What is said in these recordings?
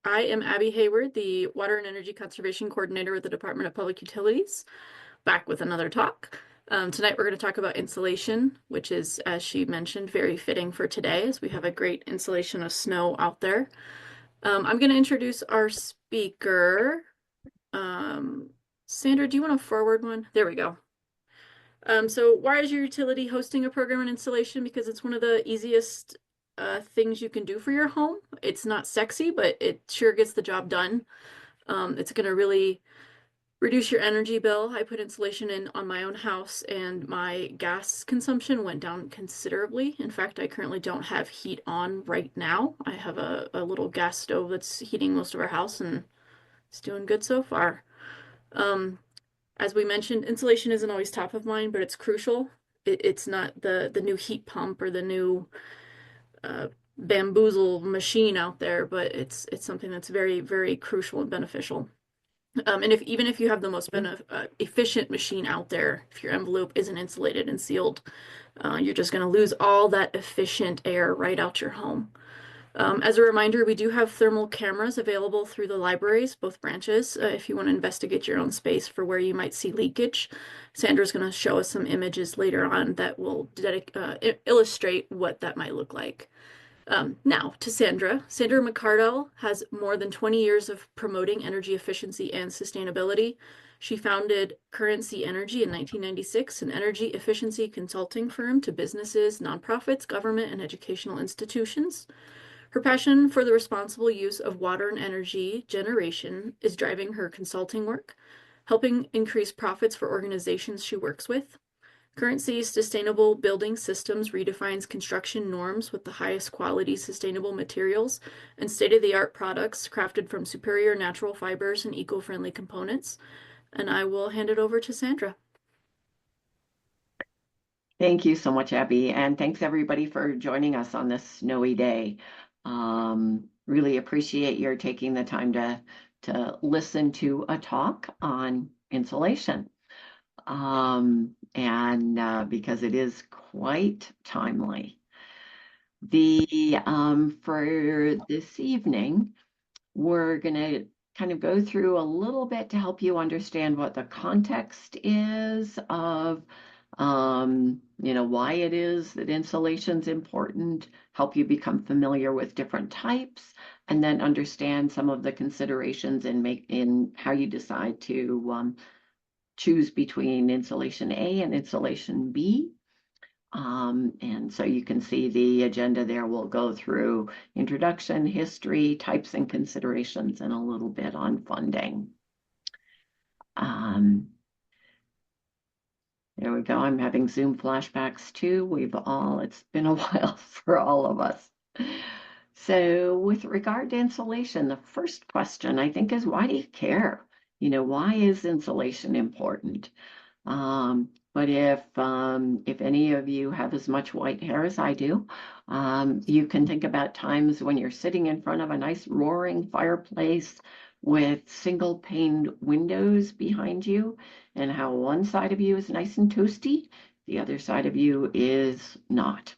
I am Abby Hayward, the Water and Energy Conservation Coordinator with the Department of Public Utilities, back with another talk. Tonight we're going to talk about insulation, which is, as she mentioned, very fitting for today as we have a great insulation of snow out there. I'm going to introduce our speaker. Um, Sandra, do you want to forward one? There we go. So why is your utility hosting a program on insulation? Because it's one of the easiest things you can do for your home. It's not sexy, but it sure gets the job done. It's going to really reduce your energy bill. I put insulation in on my own house and my gas consumption went down considerably. In fact, I currently don't have heat on right now. I have a little gas stove that's heating most of our house and it's doing good so far. Um, as we mentioned, insulation isn't always top of mind, but it's crucial. It's not the new heat pump or the new uh, bamboozle machine out there, but it's something that's very, very crucial and beneficial. And if even if you have the most efficient machine out there, if your envelope isn't insulated and sealed, you're just going to lose all that efficient air right out your home. As a reminder, we do have thermal cameras available through the libraries, both branches, if you want to investigate your own space for where you might see leakage. Sandra's going to show us some images later on that will illustrate what that might look like. Now to Sandra. Sandra McCardell has more than 20 years of promoting energy efficiency and sustainability. She founded Currency Energy in 1996, an energy efficiency consulting firm to businesses, nonprofits, government, and educational institutions. Her passion for the responsible use of water and energy generation is driving her consulting work, helping increase profits for organizations she works with. Currency's Sustainable Building Systems redefines construction norms with the highest quality sustainable materials and state-of-the-art products crafted from superior natural fibers and eco-friendly components. And I will hand it over to Sandra. Thank you so much, Abby, and thanks everybody for joining us on this snowy day. Really appreciate your taking the time to listen to a talk on insulation. Because it is quite timely. For this evening, we're going to kind of go through a little bit to help you understand what the context is of why it is that insulation is important, help you become familiar with different types, and then understand some of the considerations in how you decide to choose between insulation A and insulation B. And so you can see the agenda there. We'll go through introduction, history, types and considerations, and a little bit on funding. There we go. I'm having Zoom flashbacks too. It's been a while for all of us. So with regard to insulation, the first question I think is, why do you care? Why is insulation important? But if any of you have as much white hair as I do, you can think about times when you're sitting in front of a nice roaring fireplace with single paned windows behind you, and how one side of you is nice and toasty, the other side of you is not.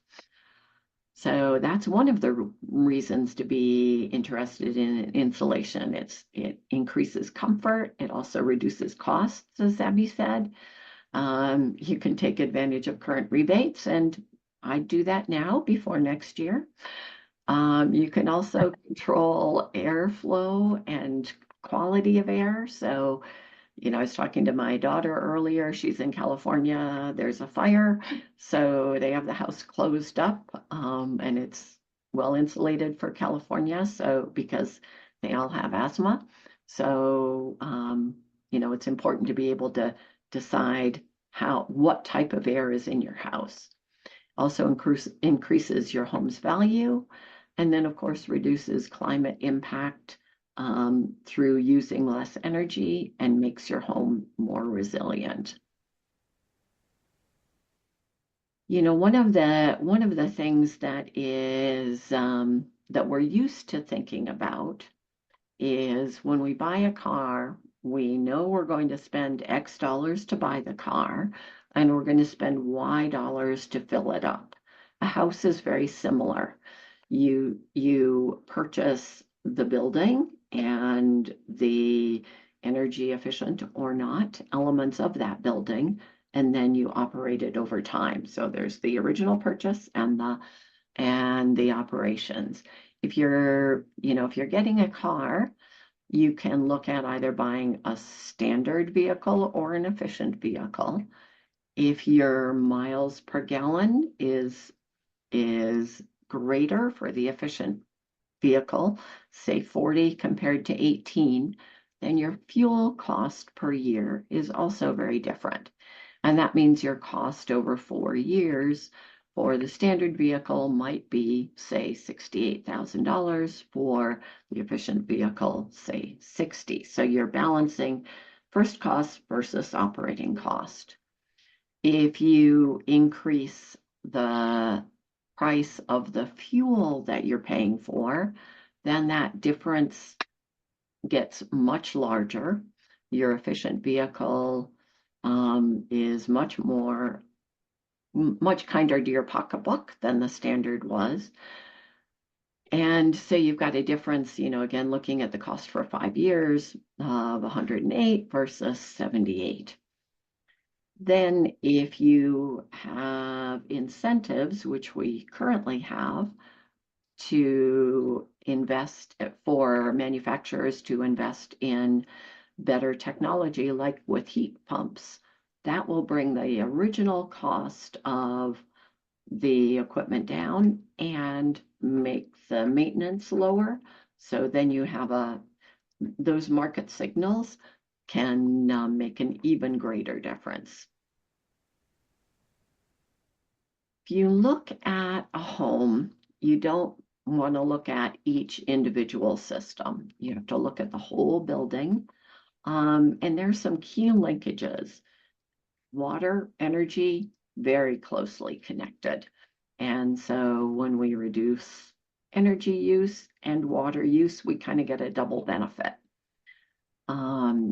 So that's one of the reasons to be interested in insulation. It increases comfort. It also reduces costs, as Abby said. You can take advantage of current rebates, and I do that now before next year. You can also control airflow and quality of air. So, I was talking to my daughter earlier. She's in California. There's a fire. So they have the house closed up, and it's well insulated for California. So, because they all have asthma. So, it's important to be able to decide what type of air is in your house. Also increases your home's value, and then of course reduces climate impact through using less energy and makes your home more resilient. One of the things that is that we're used to thinking about is when we buy a car, we know we're going to spend X dollars to buy the car, and we're going to spend Y dollars to fill it up. A house is very similar. You purchase the building and the energy efficient or not elements of that building, and then you operate it over time. So there's the original purchase and the operations. If you're getting a car, you can look at either buying a standard vehicle or an efficient vehicle. If your miles per gallon is greater for the efficient vehicle, say 40 compared to 18, then your fuel cost per year is also very different. And that means your cost over 4 years for the standard vehicle might be, say, $68,000, for the efficient vehicle, say, 60. So you're balancing first cost versus operating cost. If you increase the price of the fuel that you're paying for, then that difference gets much larger. Your efficient vehicle is much kinder to your pocketbook than the standard was. And so you've got a difference, again, looking at the cost for 5 years of 108 versus 78. Then if you have incentives, which we currently have, to invest for manufacturers to invest in better technology, like with heat pumps, that will bring the original cost of the equipment down and make the maintenance lower. So then you have those market signals can make an even greater difference. If you look at a home, you don't want to look at each individual system. You have to look at the whole building. And there's some key linkages. Water, energy, very closely connected. And so when we reduce energy use and water use, we kind of get a double benefit.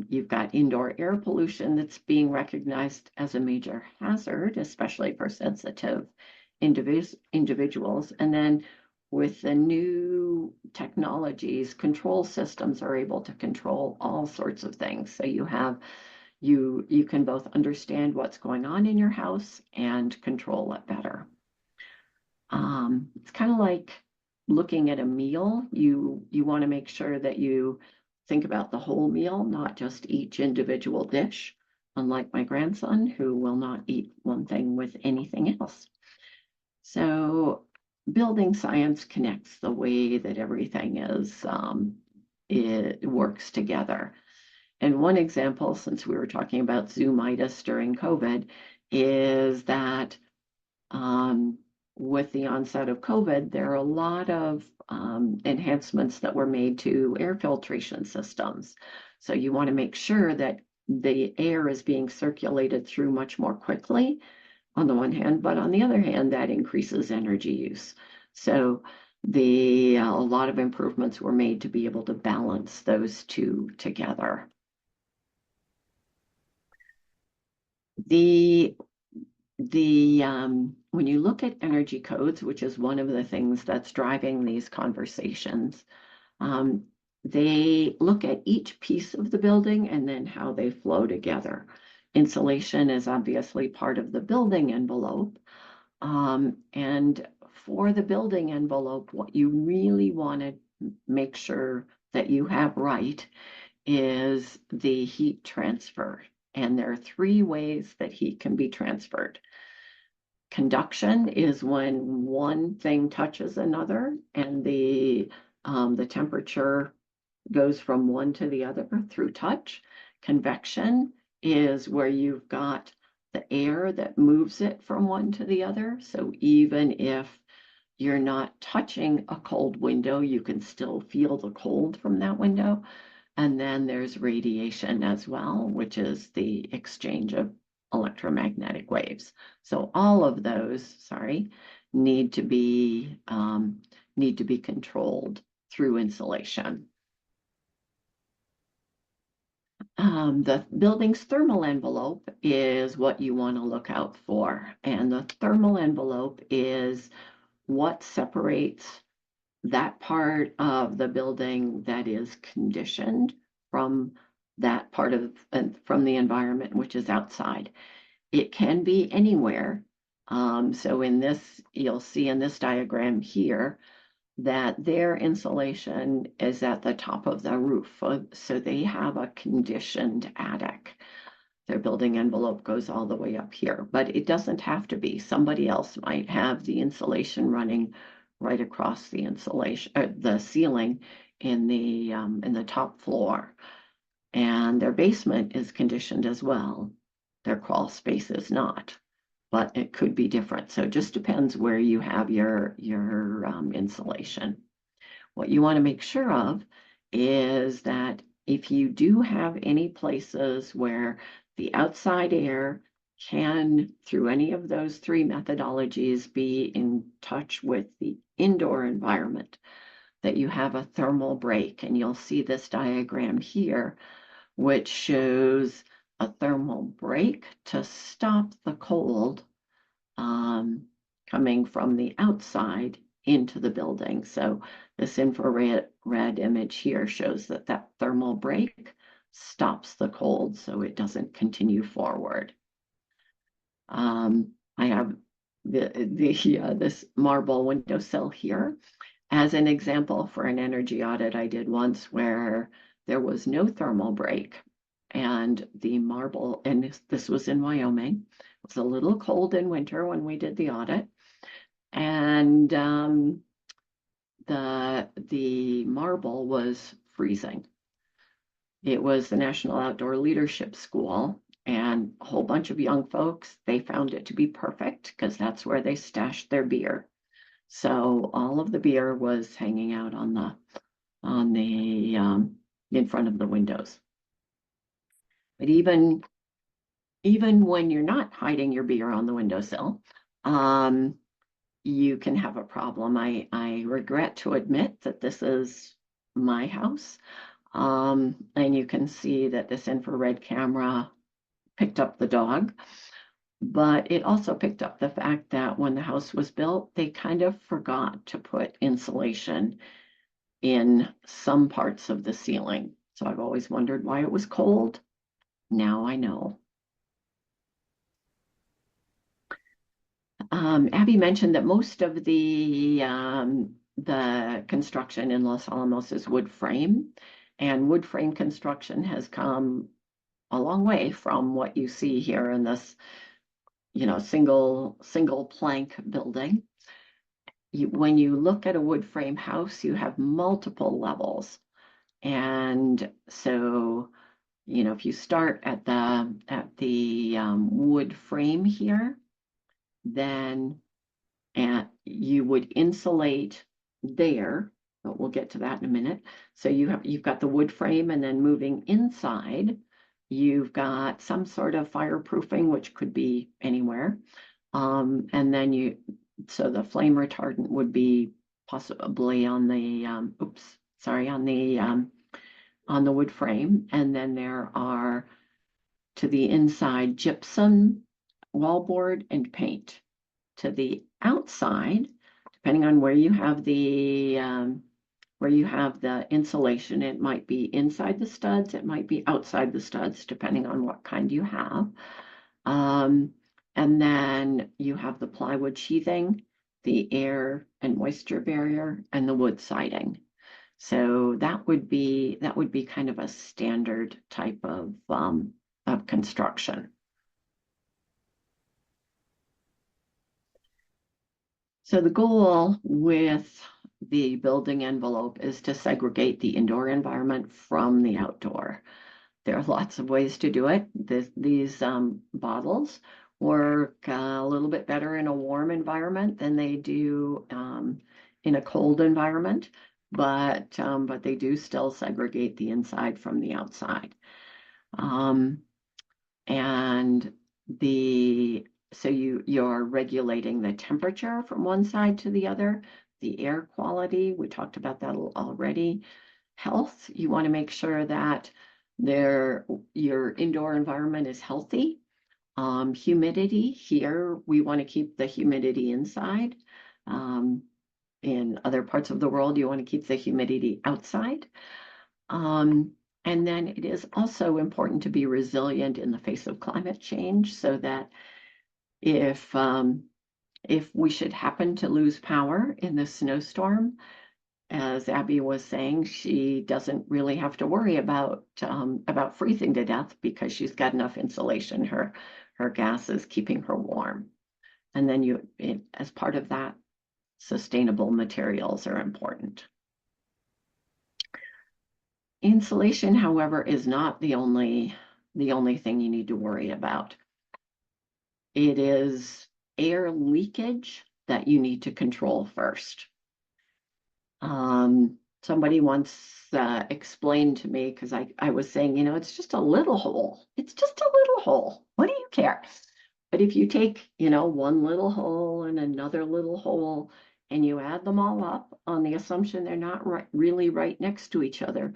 You've got indoor air pollution that's being recognized as a major hazard, especially for sensitive individuals. And then with the new technologies, control systems are able to control all sorts of things. So you can both understand what's going on in your house and control it better. It's kind of like looking at a meal. You want to make sure that you think about the whole meal, not just each individual dish, unlike my grandson, who will not eat one thing with anything else. So building science connects the way that everything it works together. And one example, since we were talking about Zoomitis during COVID, is that with the onset of COVID, there are a lot of enhancements that were made to air filtration systems. So you want to make sure that the air is being circulated through much more quickly on the one hand, but on the other hand, that increases energy use. So a lot of improvements were made to be able to balance those two together. When you look at energy codes, which is one of the things that's driving these conversations, they look at each piece of the building and then how they flow together. Insulation is obviously part of the building envelope. And for the building envelope, what you really want to make sure that you have right is the heat transfer. And there are 3 ways that heat can be transferred. Conduction is when one thing touches another and the temperature goes from one to the other through touch. Convection is where you've got the air that moves it from one to the other. So even if you're not touching a cold window, you can still feel the cold from that window. And then there's radiation as well, which is the exchange of electromagnetic waves. So all of those, need to be controlled through insulation. The building's thermal envelope is what you want to look out for. And the thermal envelope is what separates that part of the building that is conditioned from that part of from the environment which is outside. It can be anywhere. So in this, you'll see in this diagram here that their insulation is at the top of the roof. So they have a conditioned attic. Their building envelope goes all the way up here, but it doesn't have to be. Somebody else might have the insulation running right across the insulation, the ceiling in the top floor. And their basement is conditioned as well. Their crawl space is not, but it could be different. So it just depends where you have your insulation. What you want to make sure of is that if you do have any places where the outside air can, through any of those three methodologies, be in touch with the indoor environment, that you have a thermal break. And you'll see this diagram here, which shows a thermal break to stop the cold coming from the outside into the building. So this infrared image here shows that that thermal break stops the cold so it doesn't continue forward. I have this marble windowsill here as an example for an energy audit I did once where there was no thermal break, and the marble, and this was in Wyoming. It was a little cold in winter when we did the audit, and the marble was freezing. It was the National Outdoor Leadership School, and a whole bunch of young folks, they found it to be perfect because that's where they stashed their beer. So all of the beer was hanging out on the in front of the windows. But even when you're not hiding your beer on the windowsill, you can have a problem. I regret to admit that this is my house. And you can see that this infrared camera picked up the dog, but it also picked up the fact that when the house was built, they kind of forgot to put insulation in some parts of the ceiling. So I've always wondered why it was cold. Now I know. Abby mentioned that most of the construction in Los Alamos is wood frame, and wood frame construction has come a long way from what you see here in this, single plank building. When you look at a wood frame house, you have multiple levels, and so if you start at the wood frame here, then you would insulate there, but we'll get to that in a minute. So you've got the wood frame, and then moving inside, you've got some sort of fireproofing, which could be anywhere. And then so the flame retardant would be possibly on the on the wood frame, and then there are to the inside gypsum, wallboard, and paint. To the outside, depending on where you have the insulation, it might be inside the studs, it might be outside the studs, depending on what kind you have. And then you have the plywood sheathing, the air and moisture barrier, and the wood siding. So that would be kind of a standard type of construction. So the goal with the building envelope is to segregate the indoor environment from the outdoor. There are lots of ways to do it. These bottles work a little bit better in a warm environment than they do in a cold environment, but they do still segregate the inside from the outside. And so you're regulating the temperature from one side to the other, the air quality, we talked about that already. Health, you want to make sure that your indoor environment is healthy. Humidity, here we want to keep the humidity inside. in other parts of the world, you want to keep the humidity outside. And then it is also important to be resilient in the face of climate change, so that if we should happen to lose power in this snowstorm, as Abby was saying, she doesn't really have to worry about freezing to death because she's got enough insulation. Her gas is keeping her warm. And then as part of that, sustainable materials are important. Insulation, however, is not the only thing you need to worry about. It is air leakage that you need to control first. Somebody once explained to me, because I was saying, it's just a little hole. It's just a little hole. What do you care? But if you take, one little hole and another little hole, and you add them all up on the assumption they're not really right next to each other,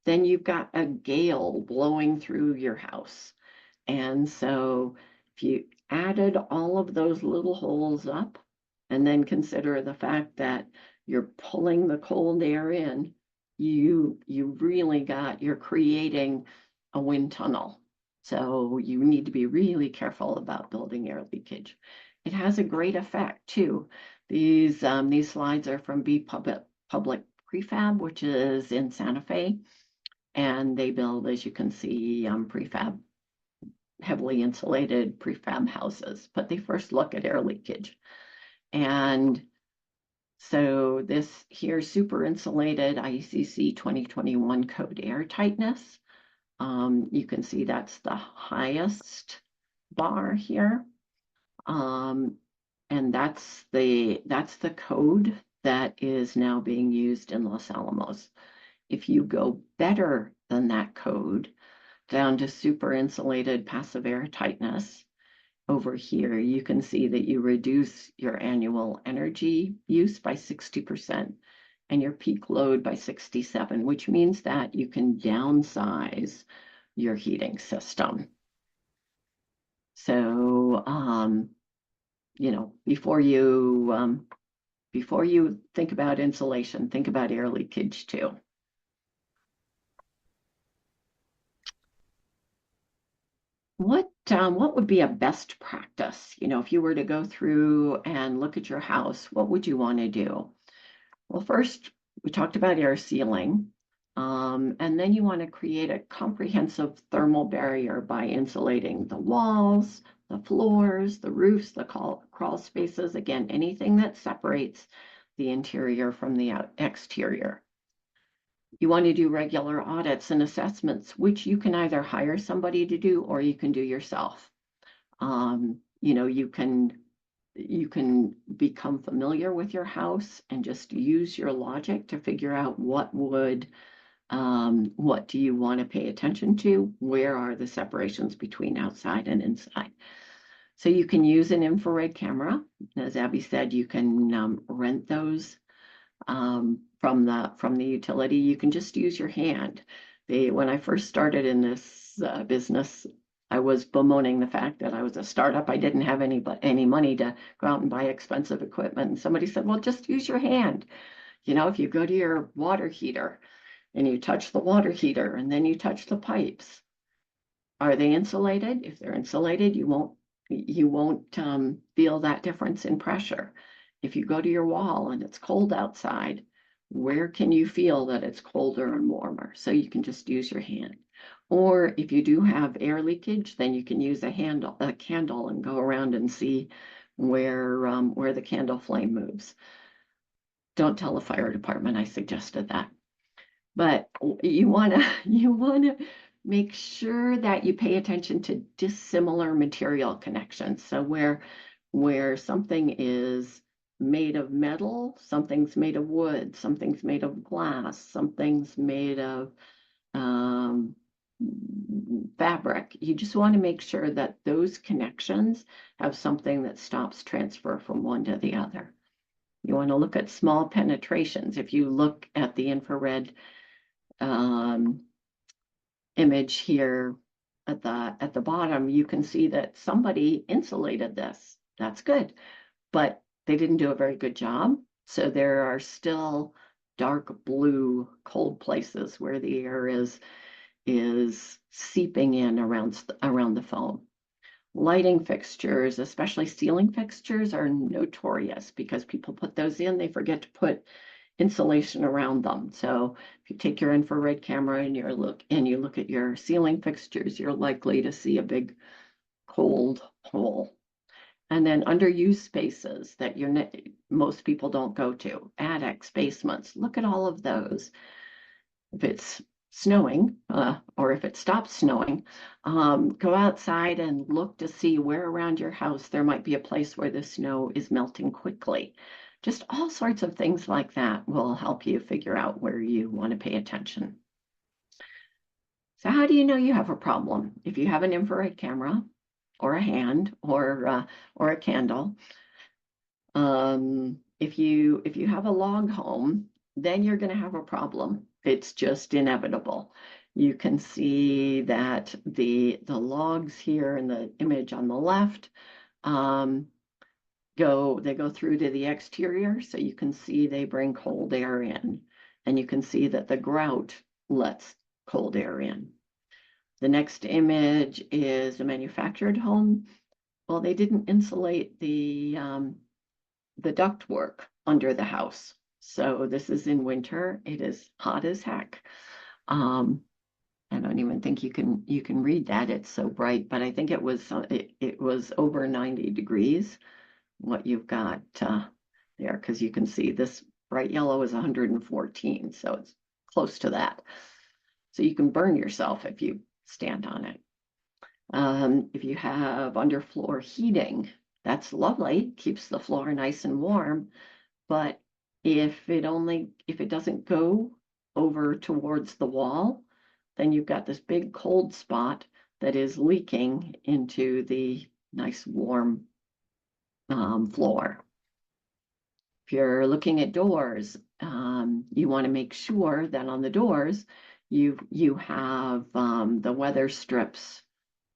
then you've got a gale blowing through your house. And so if you added all of those little holes up, and then consider the fact that you're pulling the cold air in, you're creating a wind tunnel. So you need to be really careful about building air leakage. It has a great effect too. These slides are from B Public Prefab, which is in Santa Fe, and they build, as you can see, heavily insulated prefab houses, but they first look at air leakage. And so this here, super insulated IECC 2021 code air tightness. You can see that's the highest bar here. And that's the code that is now being used in Los Alamos. If you go better than that code, down to super insulated passive air tightness, over here, you can see that you reduce your annual energy use by 60% and your peak load by 67, which means that you can downsize your heating system. So, before you think about insulation, think about air leakage too. What would be a best practice? If you were to go through and look at your house, what would you want to do? Well, first, we talked about air sealing, and then you want to create a comprehensive thermal barrier by insulating the walls, the floors, the roofs, the crawl spaces, again, anything that separates the interior from the exterior. You want to do regular audits and assessments, which you can either hire somebody to do or you can do yourself. You can become familiar with your house and just use your logic to figure out what do you want to pay attention to? Where are the separations between outside and inside? So you can use an infrared camera. As Abby said, you can rent those from the utility. You can just use your hand. When I first started in this business, I was bemoaning the fact that I was a startup. I didn't have any money to go out and buy expensive equipment. And somebody said, well, just use your hand. If you go to your water heater and you touch the water heater and then you touch the pipes, are they insulated? If they're insulated, you won't feel that difference in pressure. If you go to your wall and it's cold outside, where can you feel that it's colder and warmer? So you can just use your hand. Or if you do have air leakage, then you can use a candle and go around and see where the candle flame moves. Don't tell the fire department I suggested that. But you wanna make sure that you pay attention to dissimilar material connections. So where something is made of metal, something's made of wood, something's made of glass, something's made of fabric. You just want to make sure that those connections have something that stops transfer from one to the other. You want to look at small penetrations. If you look at the infrared image here at the bottom, you can see that somebody insulated this. That's good, but they didn't do a very good job. So there are still dark blue cold places where the air is seeping in around the foam. Lighting fixtures, especially ceiling fixtures, are notorious because people put those in, they forget to put insulation around them. So if you take your infrared camera and you look at your ceiling fixtures, you're likely to see a big cold hole. And then underused spaces that most people don't go to, attics, basements. Look at all of those. If it's snowing, or if it stops snowing, go outside and look to see where around your house there might be a place where the snow is melting quickly. Just all sorts of things like that will help you figure out where you want to pay attention. So how do you know you have a problem? If you have an infrared camera or a hand or a candle, if you have a log home, then you're going to have a problem. It's just inevitable. You can see that the logs here in the image on the left go through to the exterior, so you can see they bring cold air in, and you can see that the grout lets cold air in. The next image is a manufactured home. Well, they didn't insulate the ductwork under the house. So this is in winter. It is hot as heck. I don't even think you can read that. It's so bright, but I think it was over 90 degrees. What you've got there, because you can see this bright yellow is 114, so it's close to that. So you can burn yourself if you stand on it. If you have underfloor heating, that's lovely, keeps the floor nice and warm, but if it doesn't go over towards the wall, then you've got this big cold spot that is leaking into the nice warm floor. If you're looking at doors, you want to make sure that on the doors you have the weather strips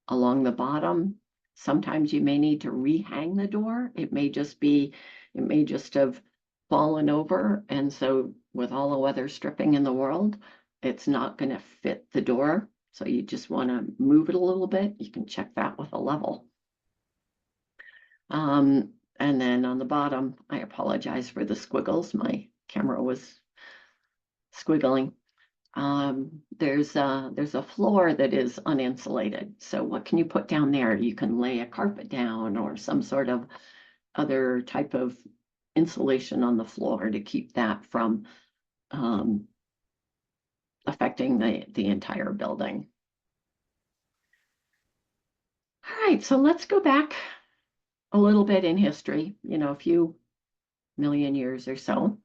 along the bottom. Sometimes you may need to rehang the door. It may just have fallen over, and so with all the weather stripping in the world, it's not going to fit the door. So you just want to move it a little bit. You can check that with a level. And then on the bottom, I apologize for the squiggles. My camera was squiggling. There's a floor that is uninsulated. So what can you put down there? You can lay a carpet down or some sort of other type of insulation on the floor to keep that from affecting the entire building. All right, so let's go back a little bit in history, a few million years or so,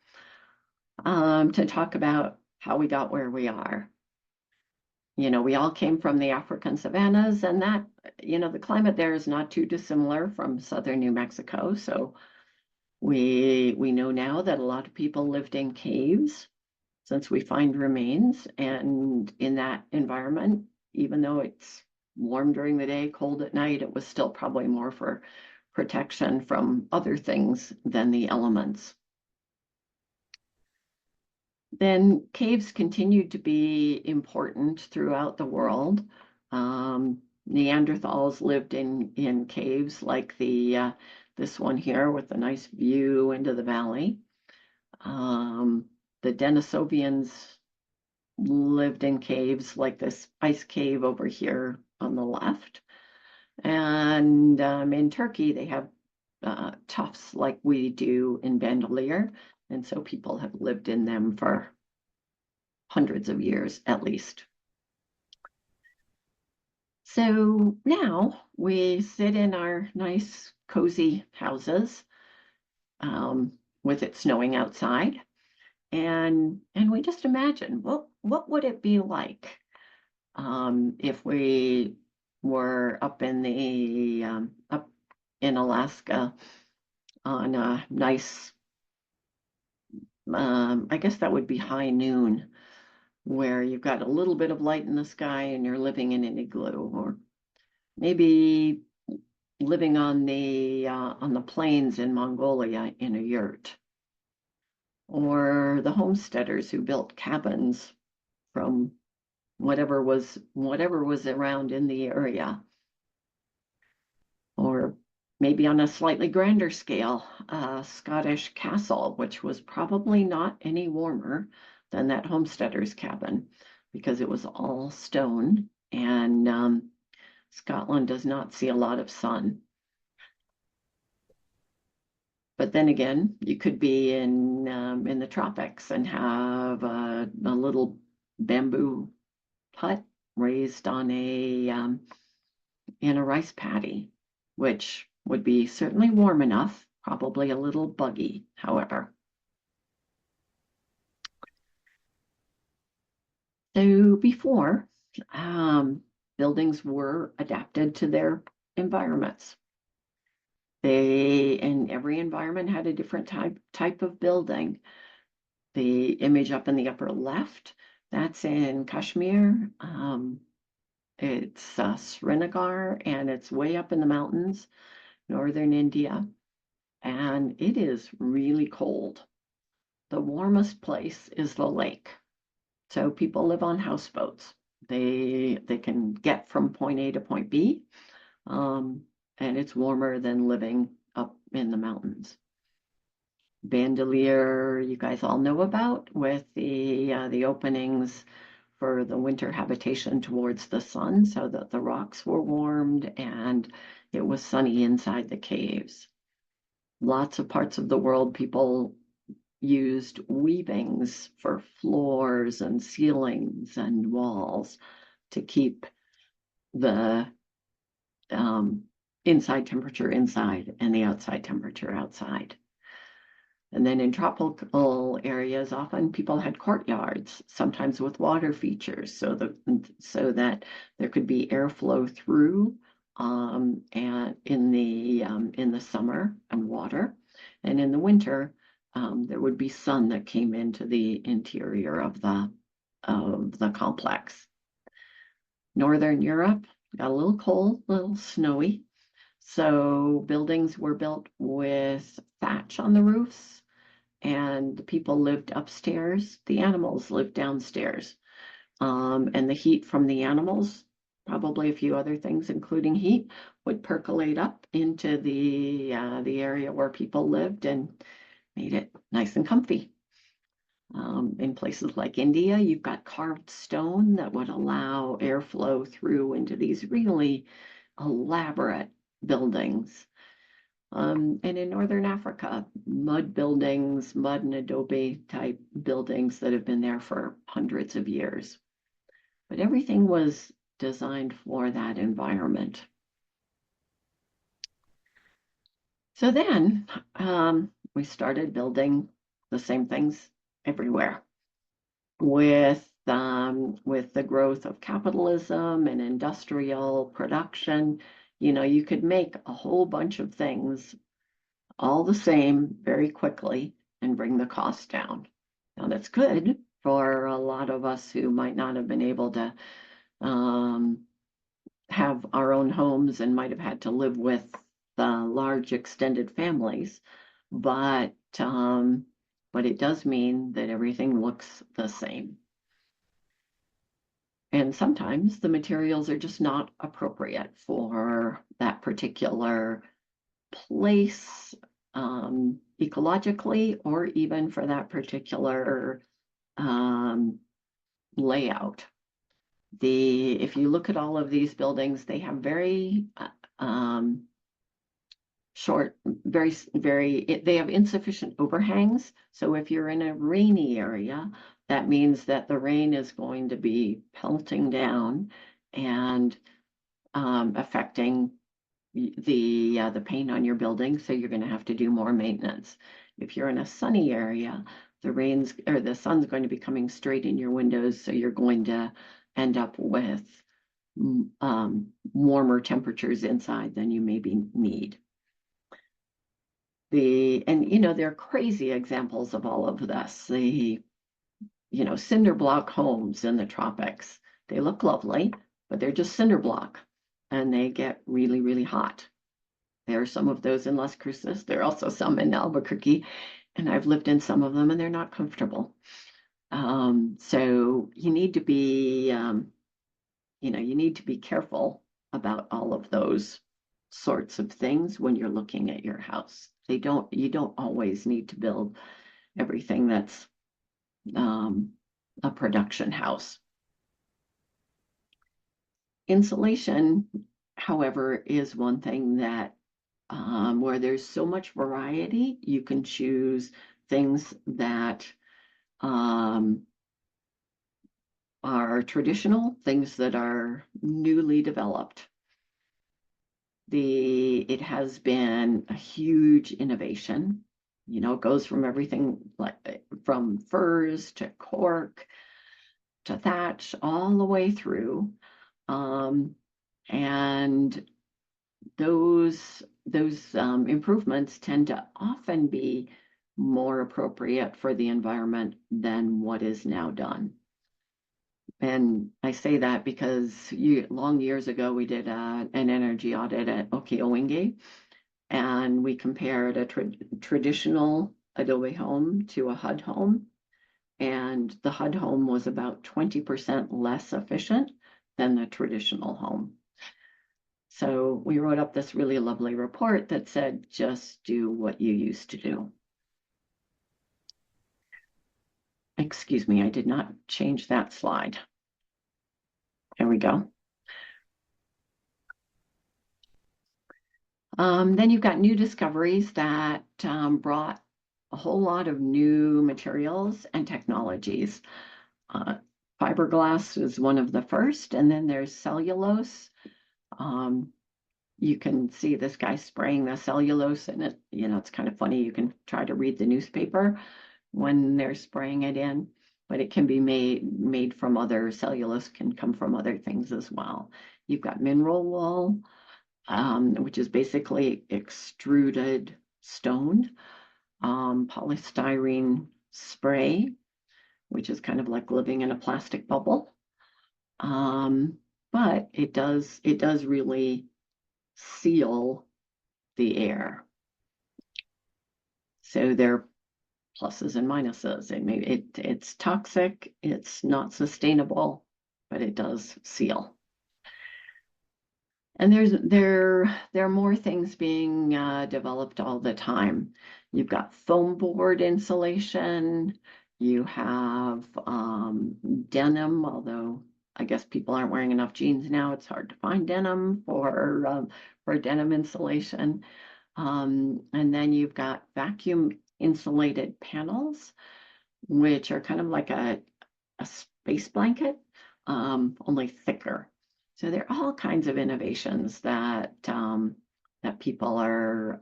to talk about how we got where we are. We all came from the African savannas, and that, the climate there is not too dissimilar from southern New Mexico. So we know now that a lot of people lived in caves, since we find remains, and in that environment, even though it's warm during the day, cold at night, it was still probably more for protection from other things than the elements. Then caves continued to be important throughout the world. Neanderthals lived in caves like this one here with a nice view into the valley. The Denisovians lived in caves like this ice cave over here on the left. And in Turkey, they have tufts like we do in Bandelier. And so people have lived in them for hundreds of years at least. So now we sit in our nice, cozy houses with it snowing outside. And we just imagine, what would it be like if we were up in Alaska on a nice, I guess that would be high noon, where you've got a little bit of light in the sky and you're living in an igloo, or maybe living on the plains in Mongolia in a yurt. or the homesteaders who built cabins from whatever was around in the area, or maybe on a slightly grander scale, a Scottish castle, which was probably not any warmer than that homesteader's cabin because it was all stone, and Scotland does not see a lot of sun. But then again, you could be in the tropics and have a little bamboo hut raised on in a rice paddy, which would be certainly warm enough, probably a little buggy, however. So before, buildings were adapted to their environments. And every environment had a different type of building. The image up in the upper left, that's in Kashmir. It's Srinagar, and it's way up in the mountains, northern India, and it is really cold. The warmest place is the lake. So people live on houseboats. They can get from point A to point B, and it's warmer than living up in the mountains. Bandelier, you guys all know about, with the openings for the winter habitation towards the sun, so that the rocks were warmed and it was sunny inside the caves. Lots of parts of the world, people used weavings for floors and ceilings and walls to keep the inside temperature inside and the outside temperature outside. And then in tropical areas, often people had courtyards, sometimes with water features, so that there could be airflow through, and in the summer, and water, and in the winter, there would be sun that came into the interior of the complex. Northern Europe got a little cold, a little snowy, so buildings were built with thatch on the roofs, and the people lived upstairs. The animals lived downstairs. And the heat from the animals, probably a few other things, including heat, would percolate up into the area where people lived and made it nice and comfy. In places like India, you've got carved stone that would allow airflow through into these really elaborate buildings. And in Northern Africa, mud buildings, mud and adobe type buildings that have been there for hundreds of years. But everything was designed for that environment. So then we started building the same things everywhere. With the growth of capitalism and industrial production, you could make a whole bunch of things all the same very quickly and bring the cost down. Now that's good for a lot of us who might not have been able to have our own homes and might have had to live with large extended families, but it does mean that everything looks the same. And sometimes the materials are just not appropriate for that particular place, ecologically, or even for that particular layout. If you look at all of these buildings, they have very short, they have insufficient overhangs. So if you're in a rainy area, that means that the rain is going to be pelting down and affecting the paint on your building, so you're going to have to do more maintenance. If you're in a sunny area, the sun's going to be coming straight in your windows, so you're going to end up with warmer temperatures inside than you maybe need. There are crazy examples of all of this. Cinder block homes in the tropics. They look lovely, but they're just cinder block, and they get really, really hot. There are some of those in Las Cruces. There are also some in Albuquerque. and I've lived in some of them, and they're not comfortable. So you need to be, you need to be careful about all of those sorts of things when you're looking at your house. You don't always need to build everything that's a production house. Insulation, however, is one thing that where there's so much variety, you can choose things that are traditional, things that are newly developed. It has been a huge innovation. It goes from everything like from furs to cork to thatch all the way through. And those improvements tend to often be more appropriate for the environment than what is now done. And I say that because long years ago we did an energy audit at Okeowinge, and we compared a traditional adobe home to a HUD home, and the HUD home was about 20% less efficient than the traditional home. So we wrote up this really lovely report that said, just do what you used to do. Excuse me, I did not change that slide. There we go. Then you've got new discoveries that brought a whole lot of new materials and technologies. Fiberglass is one of the first, and then there's cellulose. You can see this guy spraying the cellulose in it. It's kind of funny. You can try to read the newspaper when they're spraying it in, but it can be made from cellulose can come from other things as well. You've got mineral wool, which is basically extruded stone, polystyrene spray, which is kind of like living in a plastic bubble. But it does really seal the air. So there are pluses and minuses. It's toxic, it's not sustainable, but it does seal. And there are more things being developed all the time. You've got foam board insulation. You have denim, although I guess people aren't wearing enough jeans now. It's hard to find denim for denim insulation. And then you've got vacuum insulated panels, which are kind of like a space blanket, only thicker. So there are all kinds of innovations that people are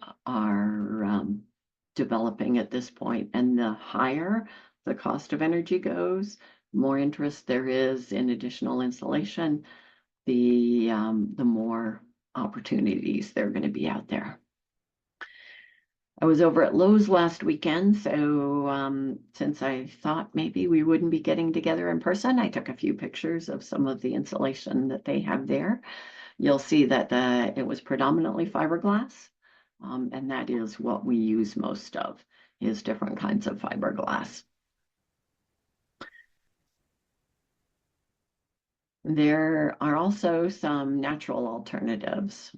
developing at this point. And the higher the cost of energy goes, more interest there is in additional insulation, the more opportunities there are going to be out there. I was over at Lowe's last weekend, so since I thought maybe we wouldn't be getting together in person, I took a few pictures of some of the insulation that they have there. You'll see that it was predominantly fiberglass, and that is what we use most of, is different kinds of fiberglass. There are also some natural alternatives.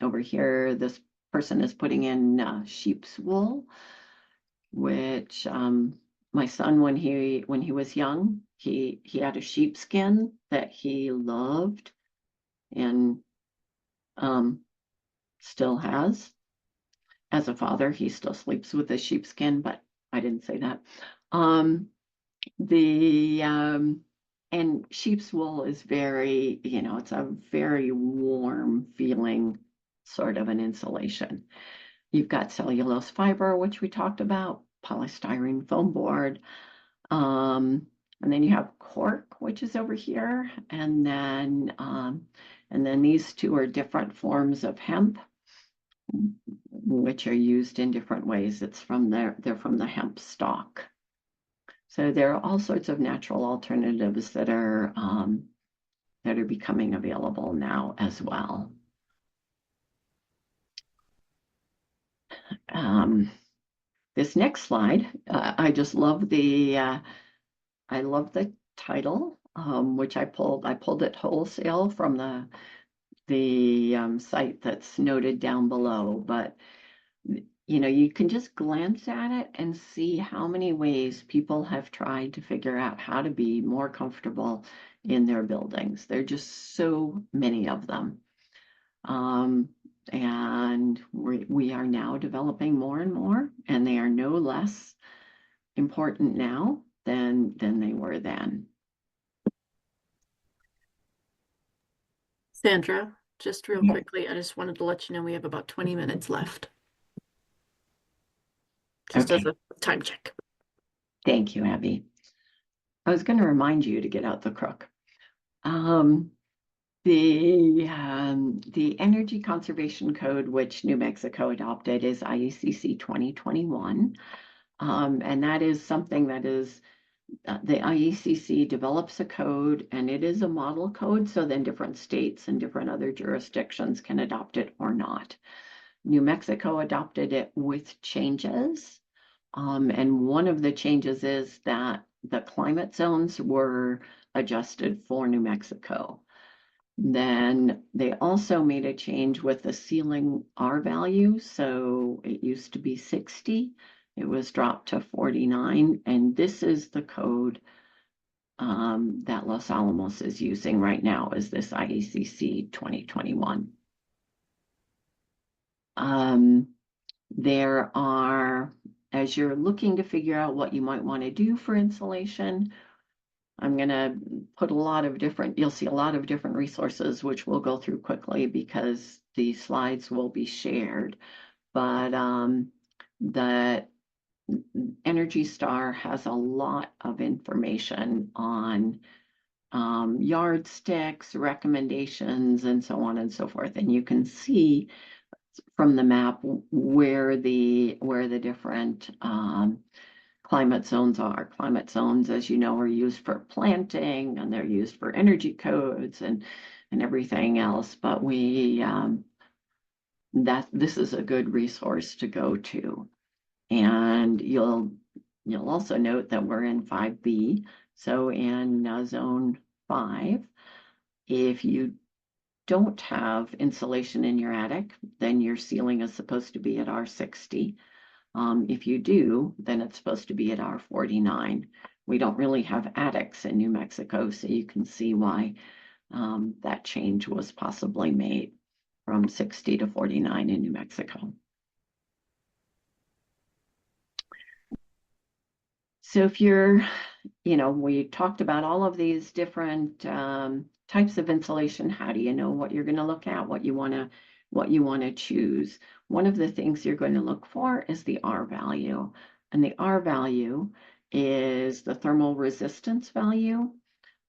Over here, this person is putting in sheep's wool, which my son, when he was young, he had a sheepskin that he loved and still has. As a father, he still sleeps with a sheepskin, but I didn't say that. And sheep's wool is very, it's a very warm feeling sort of an insulation. You've got cellulose fiber, which we talked about, polystyrene foam board. And then you have cork, which is over here. And then these two are different forms of hemp, which are used in different ways. They're from the hemp stalk. So there are all sorts of natural alternatives that are becoming available now as well. This next slide, I just love I love the title, which I pulled. I pulled it wholesale from the site that's noted down below. But you know, you can just glance at it and see how many ways people have tried to figure out how to be more comfortable in their buildings. There are just so many of them. And we are now developing more and more, and they are no less important now than they were then. Sandra, just real Yeah. quickly, I just wanted to let you know we have about 20 minutes left, just as Okay. a time check. Thank you, Abby. I was going to remind you to get out the crook. Um, the Energy Conservation Code, which New Mexico adopted, is IECC 2021. And that is something that is the IECC develops a code, and it is a model code, so then different states and different other jurisdictions can adopt it or not. New Mexico adopted it with changes, and one of the changes is that the climate zones were adjusted for New Mexico. Then they also made a change with the ceiling R value. So it used to be 60, it was dropped to 49, and this is the code that Los Alamos is using right now, is this IECC 2021. There are, as you're looking to figure out what you might want to do for insulation, I'm going to put a lot of different, you'll see a lot of different resources, which we'll go through quickly because the slides will be shared. But the Energy Star has a lot of information on yardsticks, recommendations, and so on and so forth. And you can see from the map where the different climate zones are. Climate zones, as you know, are used for planting, and they're used for energy codes and everything else. But this is a good resource to go to. And you'll also note that we're in 5B. So in zone 5, if you don't have insulation in your attic, then your ceiling is supposed to be at R60. If you do, then it's supposed to be at R49. We don't really have attics in New Mexico, so you can see why that change was possibly made from 60 to 49 in New Mexico. So if you're, we talked about all of these different types of insulation. How do you know what you're going to look at, what you want to choose? One of the things you're going to look for is the R value. And the R value is the thermal resistance value.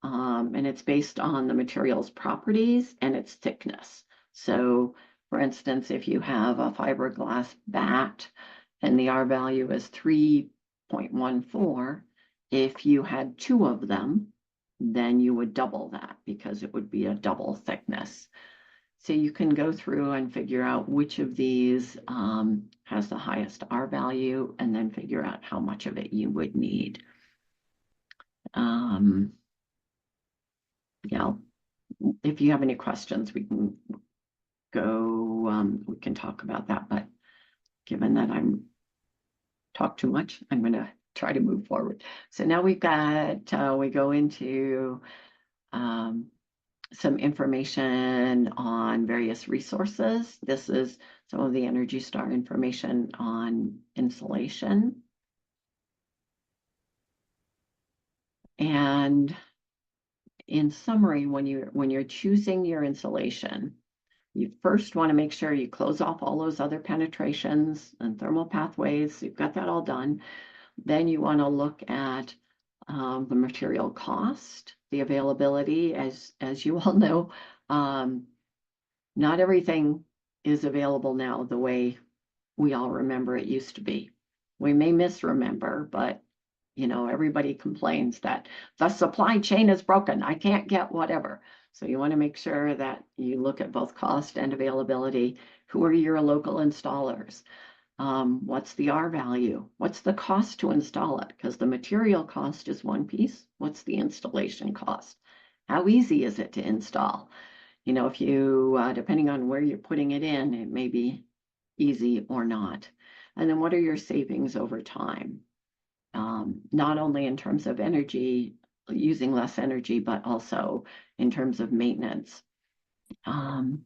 And it's based on the material's properties and its thickness. So for instance, if you have a fiberglass bat and the R value is 3.14, if you had 2 of them, then you would double that because it would be a double thickness. So you can go through and figure out which of these has the highest R value, and then figure out how much of it you would need. Yeah, if you have any questions, we can we can talk about that. But given that I'm talk too much, I'm going to try to move forward. So now we've got, we go into some information on various resources. This is some of the Energy Star information on insulation. And in summary, when you're choosing your insulation, you first want to make sure you close off all those other penetrations and thermal pathways. You've got that all done. Then you want to look at the material cost, the availability. As you all know, not everything is available now the way we all remember it used to be. We may misremember, but everybody complains that the supply chain is broken. I can't get whatever. So you want to make sure that you look at both cost and availability. Who are your local installers? What's the R value? What's the cost to install it? Because the material cost is one piece. What's the installation cost? How easy is it to install? If you, depending on where you're putting it in, it may be easy or not. And then what are your savings over time? Not only in terms of energy, using less energy, but also in terms of maintenance. And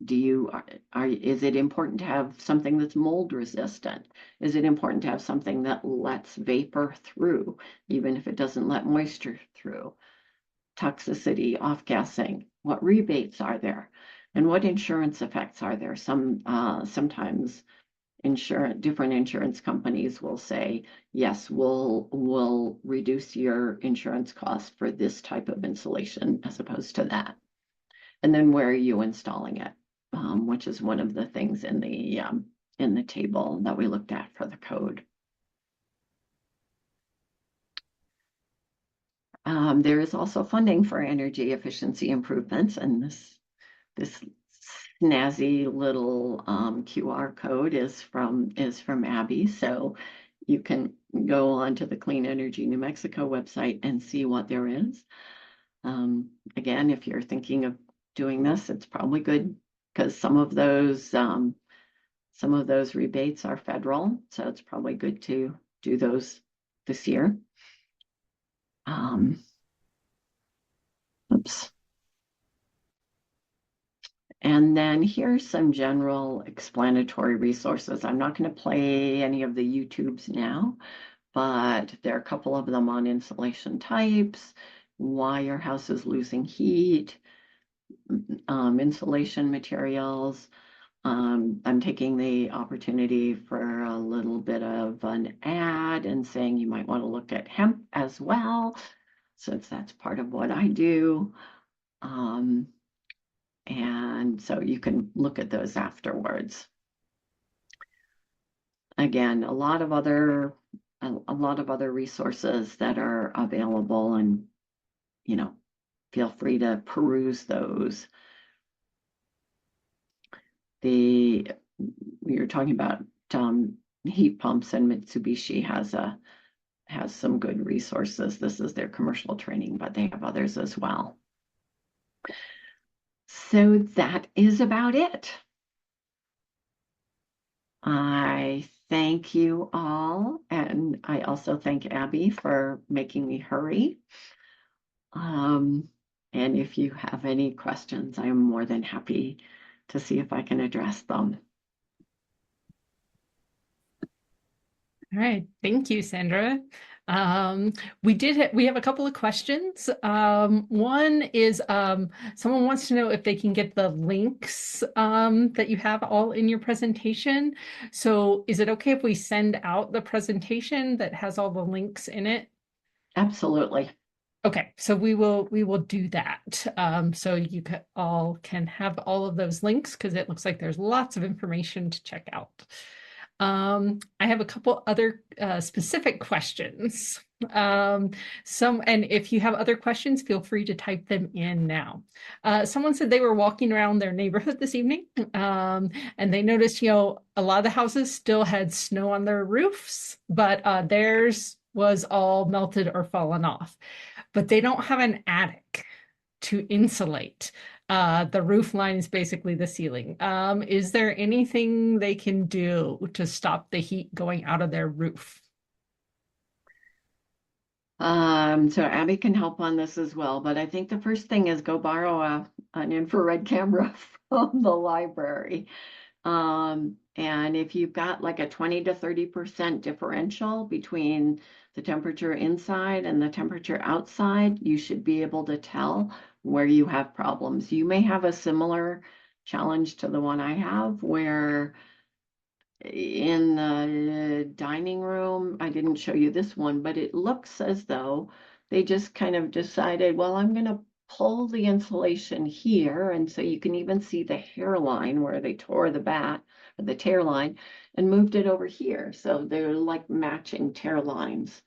is it important to have something that's mold resistant? Is it important to have something that lets vapor through, even if it doesn't let moisture through? Toxicity, off-gassing, what rebates are there? And what insurance effects are there? Sometimes different insurance companies will say, yes, we'll reduce your insurance cost for this type of insulation as opposed to that. And then where are you installing it? Which is one of the things in the table that we looked at for the code. There is also funding for energy efficiency improvements, and this snazzy little QR code is from Abby, so you can go onto the Clean Energy New Mexico website and see what there is. Again, if you're thinking of doing this, it's probably good because some of those rebates are federal, so it's probably good to do those this year. Oops. And then here's some general explanatory resources. I'm not going to play any of the YouTubes now, but there are a couple of them on insulation types, why your house is losing heat, insulation materials. I'm taking the opportunity for a little bit of an ad and saying you might want to look at hemp as well, since that's part of what I do. And so you can look at those afterwards. Again, a lot of other resources that are available, and feel free to peruse those. We were talking about heat pumps, and Mitsubishi has some good resources. This is their commercial training, but they have others as well. So that is about it. I thank you all, and I also thank Abby for making me hurry. And if you have any questions, I am more than happy to see if I can address them. All right, thank you, Sandra. We have a couple of questions. One is someone wants to know if they can get the links that you have all in your presentation. So is it okay if we send out the presentation that has all the links in it? Absolutely. Okay, so we will do that. So you all can have all of those links because it looks like there's lots of information to check out. I have a couple other specific questions. And if you have other questions, feel free to type them in now. Someone said they were walking around their neighborhood this evening, and they noticed, a lot of the houses still had snow on their roofs, but theirs was all melted or fallen off. But they don't have an attic to insulate. The roof line is basically the ceiling. Is there anything they can do to stop the heat going out of their roof? So Abby can help on this as well, but I think the first thing is go borrow an infrared camera from the library. And if you've got like a 20 to 30% differential between the temperature inside and the temperature outside, you should be able to tell where you have problems. You may have a similar challenge to the one I have, where in the dining room, I didn't show you this one, but it looks as though they just kind of decided, well, I'm going to pull the insulation here. And so you can even see the hairline where they tore the tear line and moved it over here. So they're like matching tear lines.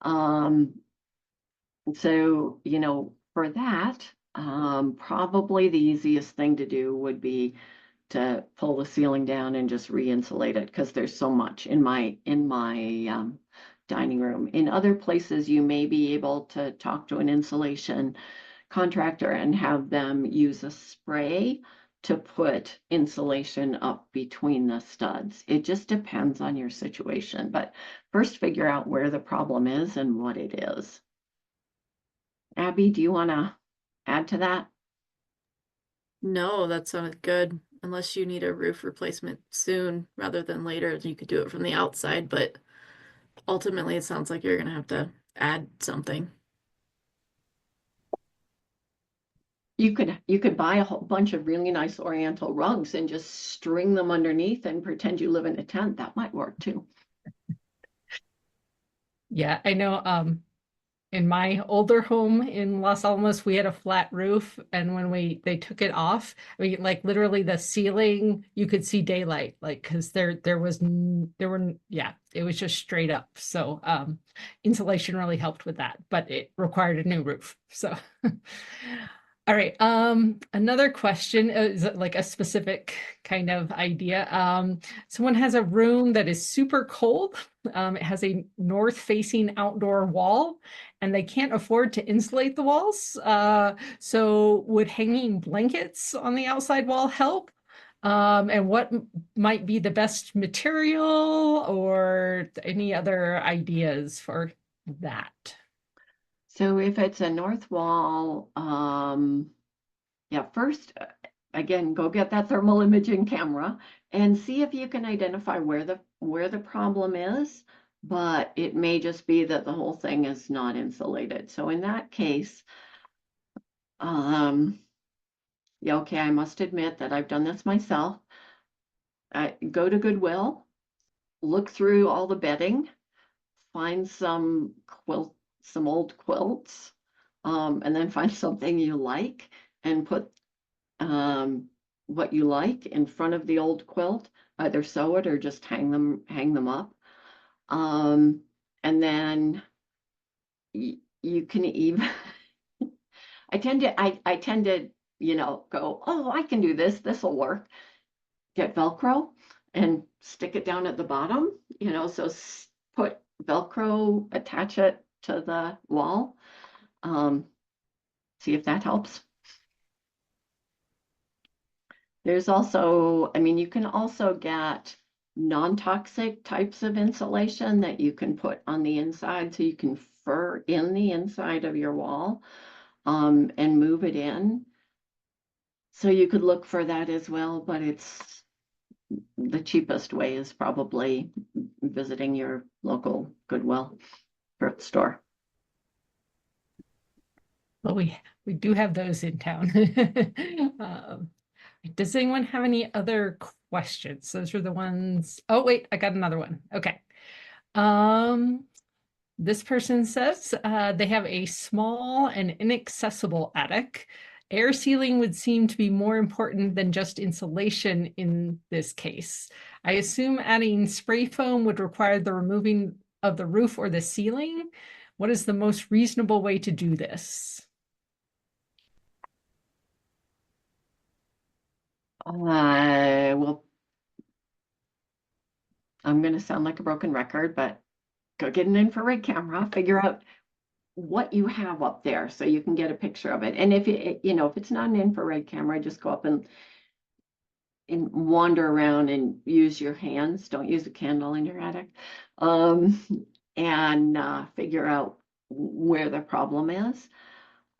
So, for that, probably the easiest thing to do would be to pull the ceiling down and just re-insulate it because there's so much in my dining room. In other places, you may be able to talk to an insulation contractor and have them use a spray to put insulation up between the studs. It just depends on your situation, but first figure out where the problem is and what it is. Abby, do you want to add to that? No, that sounded good. Unless you need a roof replacement soon rather than later, you could do it from the outside, but ultimately it sounds like you're gonna have to add something. You could buy a whole bunch of really nice oriental rugs and just string them underneath and pretend you live in a tent. That might work too. Yeah, I know. In my older home in Los Alamos, we had a flat roof, and when they took it off, I mean, like literally the ceiling, you could see daylight, like because it was just straight up. So insulation really helped with that, but it required a new roof. So all right, another question is like a specific kind of idea. Someone has a room that is super cold. It has a north-facing outdoor wall, and they can't afford to insulate the walls. So would hanging blankets on the outside wall help? And what might be the best material or any other ideas for that? So if it's a north wall, yeah, first, again, go get that thermal imaging camera and see if you can identify where the problem is, but it may just be that the whole thing is not insulated. So in that case, yeah, okay, I must admit that I've done this myself. Go to Goodwill, look through all the bedding, find some old quilts, and then find something you like and put what you like in front of the old quilt, either sew it or just hang them up. And then you can even I tend to, go, oh, I can do this. This will work. Get Velcro and stick it down at the bottom, so put Velcro, attach it to the wall. See if that helps. There's also, I mean, you can also get non-toxic types of insulation that you can put on the inside, so you can fur in the inside of your wall, and move it in. So you could look for that as well, but it's the cheapest way is probably visiting your local Goodwill thrift store. Well, we do have those in town. Um, does anyone have any other questions? Those are the ones. Oh, wait, I got another one. Okay. This person says they have a small and inaccessible attic. Air sealing would seem to be more important than just insulation in this case. I assume adding spray foam would require the removing of the roof or the ceiling. What is the most reasonable way to do this? Well, I'm going to sound like a broken record, but go get an infrared camera, figure out what you have up there so you can get a picture of it. And if if it's not an infrared camera, just go up and wander around and use your hands. Don't use a candle in your attic. And figure out where the problem is.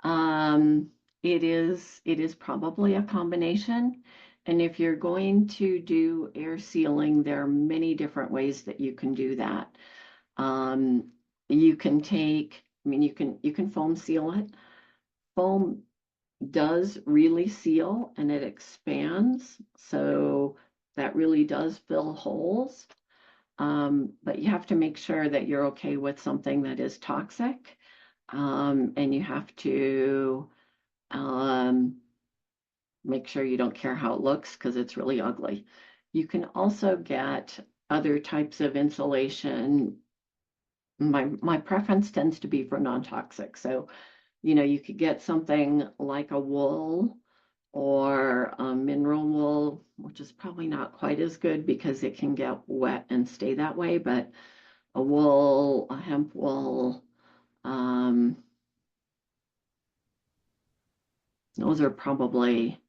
It is probably a combination. And if you're going to do air sealing, there are many different ways that you can do that. You can you can foam seal it. Foam does really seal and it expands, so that really does fill holes. But you have to make sure that you're okay with something that is toxic. And you have to make sure you don't care how it looks because it's really ugly. You can also get other types of insulation. My preference tends to be for non-toxic. So, you could get something like a wool or mineral wool, which is probably not quite as good because it can get wet and stay that way, but a wool, a hemp wool, those are probably,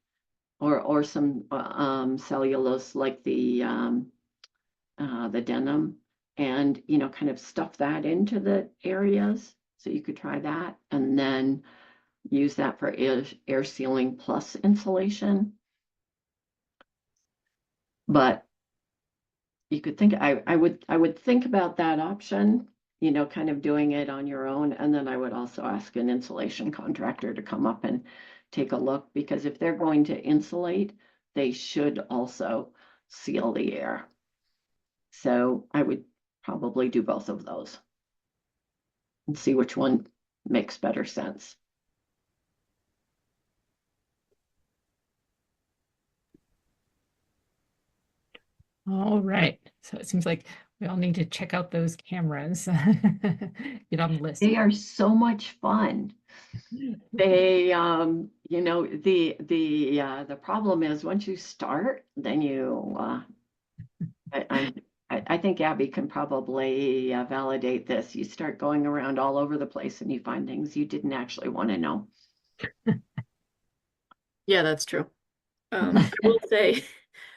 or some cellulose like the denim, and kind of stuff that into the areas. So you could try that, and then use that for air sealing plus insulation. But you could think, I would think about that option, kind of doing it on your own. And then I would also ask an insulation contractor to come up and take a look, because if they're going to insulate, they should also seal the air. So I would probably do both of those and see which one makes better sense. All right. So it seems like we all need to check out those cameras. Get on the list. They are so much fun. They, the problem is once you start, then I think Abby can probably validate this. You start going around all over the place and you find things you didn't actually want to know. Yeah, that's true. I will say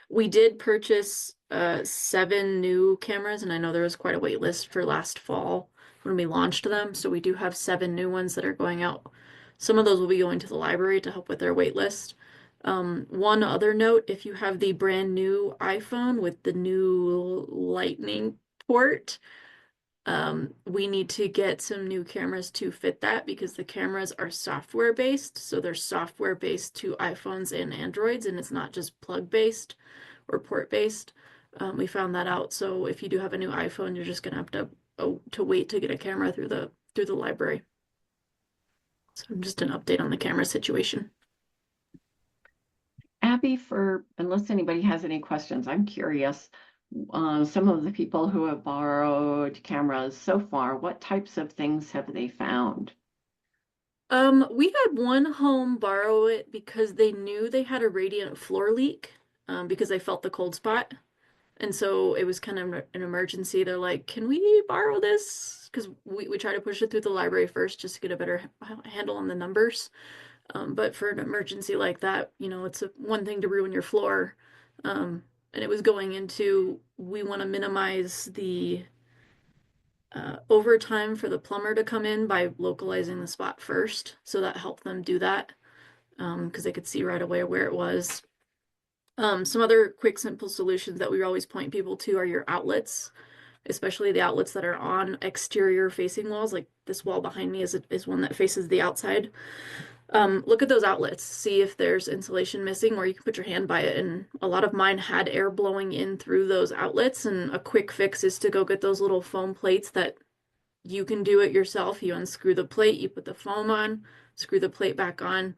we did purchase 7 new cameras, and I know there was quite a wait list for last fall when we launched them. So we do have 7 new ones that are going out. Some of those will be going to the library to help with their wait list. One other note, if you have the brand new iPhone with the new Lightning port, we need to get some new cameras to fit that, because the cameras are software based. So they're software based to iPhones and Androids, and it's not just plug based or port based. We found that out. So if you do have a new iPhone, you're just gonna have to wait to get a camera through the library. So just an update on the camera situation. Abby, unless anybody has any questions, I'm curious. Some of the people who have borrowed cameras so far, what types of things have they found? We had one home borrow it because they knew they had a radiant floor leak, because they felt the cold spot. And so it was kind of an emergency. They're like, can we borrow this? Because we try to push it through the library first just to get a better handle on the numbers. But for an emergency like that, it's one thing to ruin your floor. And it was going into, we want to minimize the overtime for the plumber to come in by localizing the spot first. So that helped them do that, because they could see right away where it was. Some other quick, simple solutions that we always point people to are your outlets, especially the outlets that are on exterior facing walls. Like this wall behind me is one that faces the outside. Look at those outlets, see if there's insulation missing, or you can put your hand by it. And a lot of mine had air blowing in through those outlets. And a quick fix is to go get those little foam plates that you can do it yourself. You unscrew the plate, you put the foam on, screw the plate back on,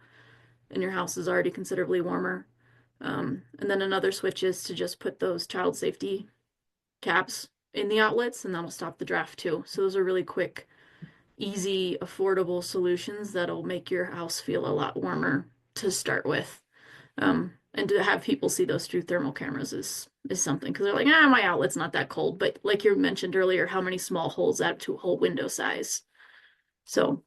and your house is already considerably warmer. And then another switch is to just put those child safety caps in the outlets, and that'll stop the draft too. So those are really quick, easy, affordable solutions that'll make your house feel a lot warmer to start with. And to have people see those through thermal cameras is something, because they're like, my outlet's not that cold. But like you mentioned earlier, how many small holes add up to a whole window size. So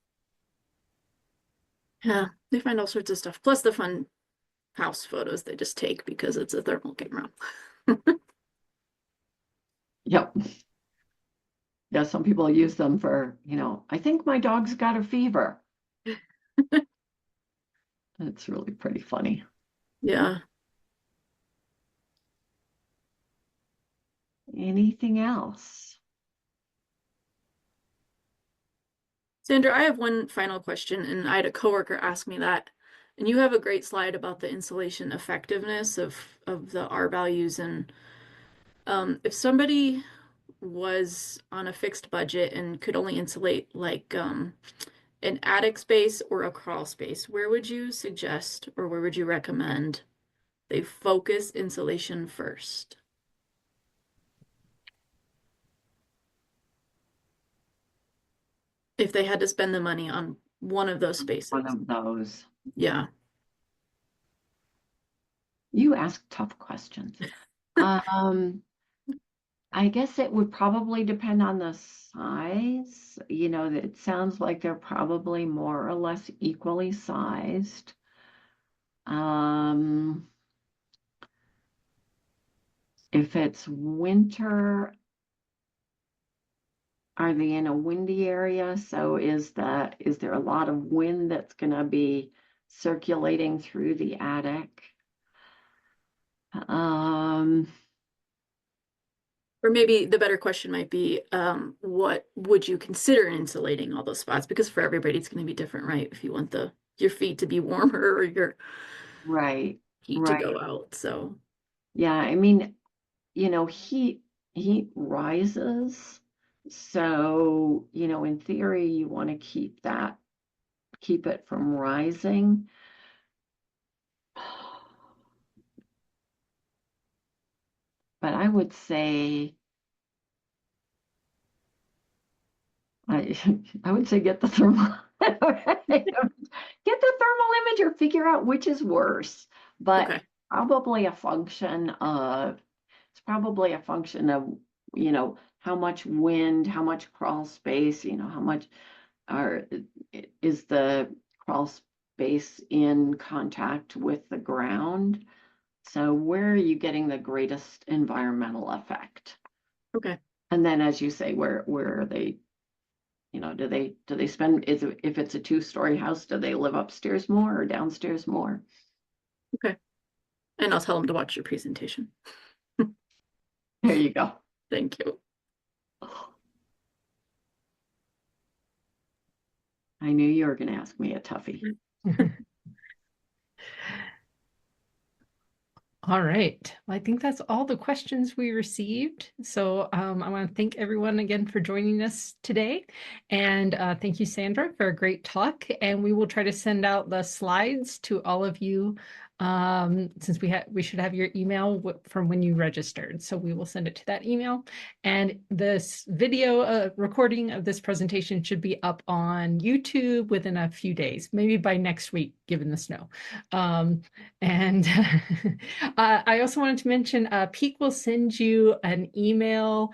yeah, they find all sorts of stuff. Plus the fun house photos they just take because it's a thermal camera. Yep. Yeah, some people use them for, I think my dog's got a fever. It's really pretty funny. Yeah. Anything else? Sandra, I have one final question, and I had a coworker ask me that. And you have a great slide about the insulation effectiveness of the R values. And if somebody was on a fixed budget and could only insulate like an attic space or a crawl space, where would you suggest, or where would you recommend they focus insulation first? If they had to spend the money on one of those spaces. One of those. Yeah. You ask tough questions. Um, I guess it would probably depend on the size. You know, it sounds like they're probably more or less equally sized. Um, if it's winter, are they in a windy area? So is there a lot of wind that's gonna be circulating through the attic? Um, Or maybe the better question might be, what would you consider insulating all those spots? Because for everybody, it's going to be different, right? If you want your feet to be warmer or your right, heat to right. go out. So, Yeah, I mean, you know, heat rises. So, you know, in theory, you want to keep it from rising. But I would say I I would say get the thermal get the thermal imager, figure out which is worse. But okay. probably a function of it's probably a function of, you know, how much wind, how much crawl space, you know, how much are is the crawl space in contact with the ground? So where are you getting the greatest environmental effect? Okay. And then, as you say, where are they? You know, do they spend? If it's a two-story house, do they live upstairs more or downstairs more? Okay. And I'll tell them to watch your presentation. There you go. Thank you. I knew you were going to ask me a toughie. All right. Well, I think that's all the questions we received. So I want to thank everyone again for joining us today. And thank you, Sandra, for a great talk. And we will try to send out the slides to all of you since we should have your email from when you registered. So we will send it to that email. And this video recording of this presentation should be up on YouTube within a few days, maybe by next week, given the snow. And I also wanted to mention Peak will send you an email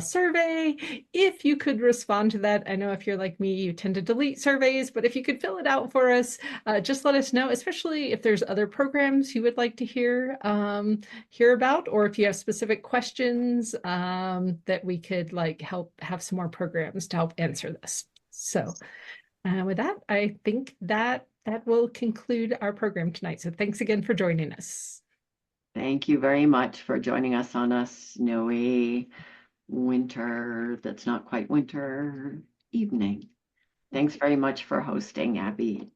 survey. If you could respond to that, I know if you're like me, you tend to delete surveys, but if you could fill it out for us, just let us know, especially if there's other programs you would like to hear about, or if you have specific questions that we could like help have some more programs to help answer this. So with that, I think that will conclude our program tonight. So thanks again for joining us. Thank you very much for joining us on a snowy winter that's not quite winter evening. Thanks very much for hosting, Abby.